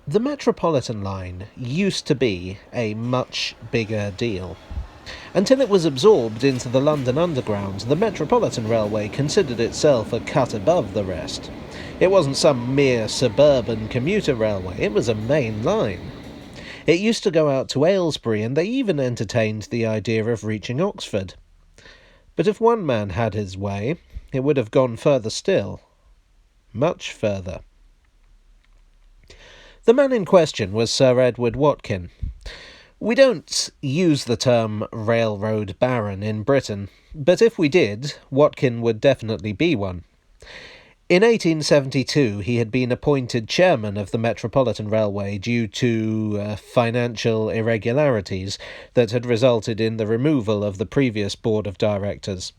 The Metropolitan line used to be a much bigger deal. Until it was absorbed into the London Underground, the Metropolitan Railway considered itself a cut above the rest. It wasn't some mere suburban commuter railway, it was a main line. It used to go out to Aylesbury, and they even entertained the idea of reaching Oxford. But if one man had his way, it would have gone further still. Much further. The man in question was Sir Edward Watkin. We don't use the term railroad baron in Britain, but if we did, Watkin would definitely be one. In 1872, he had been appointed chairman of the Metropolitan Railway due to financial irregularities that had resulted in the removal of the previous board of directors.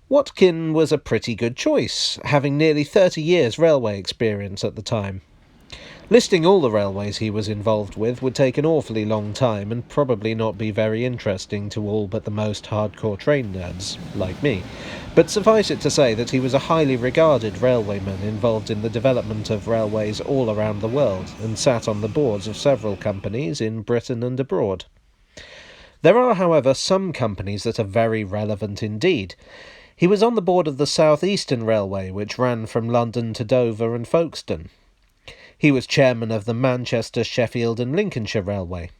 Watkin was a pretty good choice, having nearly 30 years railway experience at the time. Listing all the railways he was involved with would take an awfully long time and probably not be very interesting to all but the most hardcore train nerds, like me. But suffice it to say that he was a highly regarded railwayman involved in the development of railways all around the world, and sat on the boards of several companies in Britain and abroad. There are, however, some companies that are very relevant indeed. He was on the board of the South Eastern Railway, which ran from London to Dover and Folkestone. He was chairman of the Manchester, Sheffield and Lincolnshire Railway.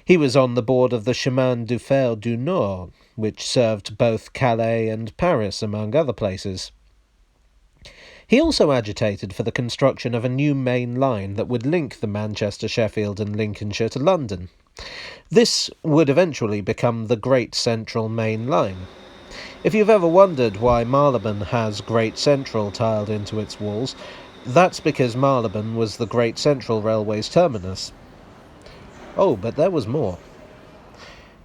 He was on the board of the Chemin de Fer du Nord, which served both Calais and Paris, among other places. He also agitated for the construction of a new main line that would link the Manchester, Sheffield and Lincolnshire to London. This would eventually become the Great Central Main Line. If you've ever wondered why Marylebone has Great Central tiled into its walls, that's because Marylebone was the Great Central Railway's terminus. Oh, but there was more.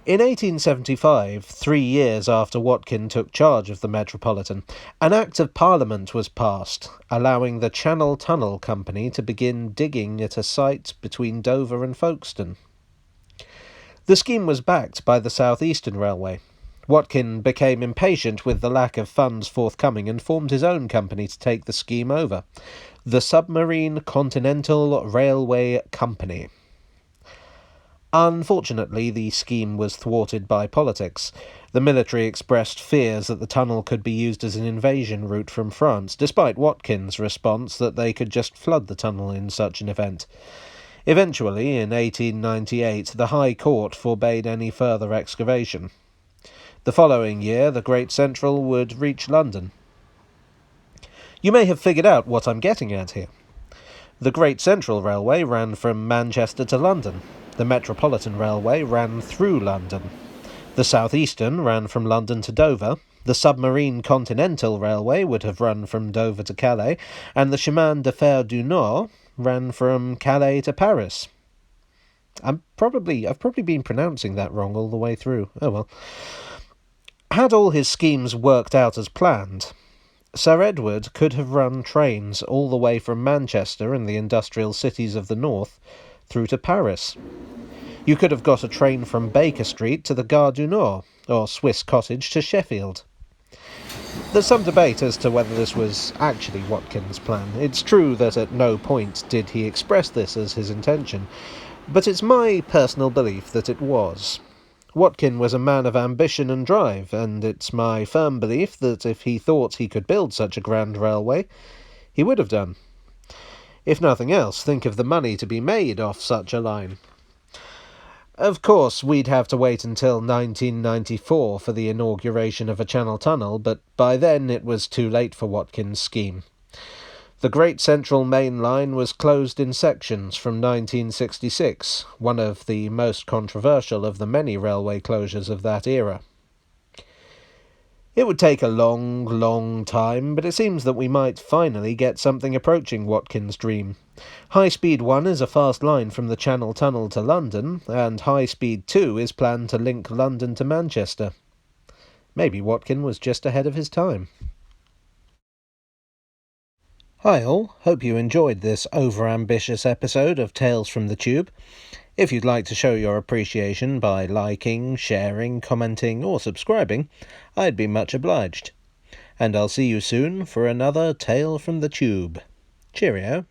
In 1875, 3 years after Watkin took charge of the Metropolitan, an Act of Parliament was passed, allowing the Channel Tunnel Company to begin digging at a site between Dover and Folkestone. The scheme was backed by the South Eastern Railway. Watkin became impatient with the lack of funds forthcoming and formed his own company to take the scheme over, the Submarine Continental Railway Company. Unfortunately, the scheme was thwarted by politics. The military expressed fears that the tunnel could be used as an invasion route from France, despite Watkin's response that they could just flood the tunnel in such an event. Eventually, in 1898, the High Court forbade any further excavation. The following year, the Great Central would reach London. You may have figured out what I'm getting at here. The Great Central Railway ran from Manchester to London. The Metropolitan Railway ran through London. The South Eastern ran from London to Dover. The Submarine Continental Railway would have run from Dover to Calais, and the Chemin de Fer du Nord ran from Calais to Paris. I've probably been pronouncing that wrong all the way through. Oh well. Had all his schemes worked out as planned, Sir Edward could have run trains all the way from Manchester and the industrial cities of the north through to Paris. You could have got a train from Baker Street to the Gare du Nord, or Swiss Cottage to Sheffield. There's some debate as to whether this was actually Watkin's plan. It's true that at no point did he express this as his intention, but it's my personal belief that it was. Watkin was a man of ambition and drive, and it's my firm belief that if he thought he could build such a grand railway, he would have done. If nothing else, think of the money to be made off such a line. Of course, we'd have to wait until 1994 for the inauguration of a Channel Tunnel, but by then it was too late for Watkin's scheme. The Great Central Main Line was closed in sections from 1966, one of the most controversial of the many railway closures of that era. It would take a long, long time, but it seems that we might finally get something approaching Watkin's dream. High Speed 1 is a fast line from the Channel Tunnel to London, and High Speed 2 is planned to link London to Manchester. Maybe Watkin was just ahead of his time. Hi all, hope you enjoyed this over-ambitious episode of Tales from the Tube. If you'd like to show your appreciation by liking, sharing, commenting or subscribing, I'd be much obliged. And I'll see you soon for another Tale from the Tube. Cheerio.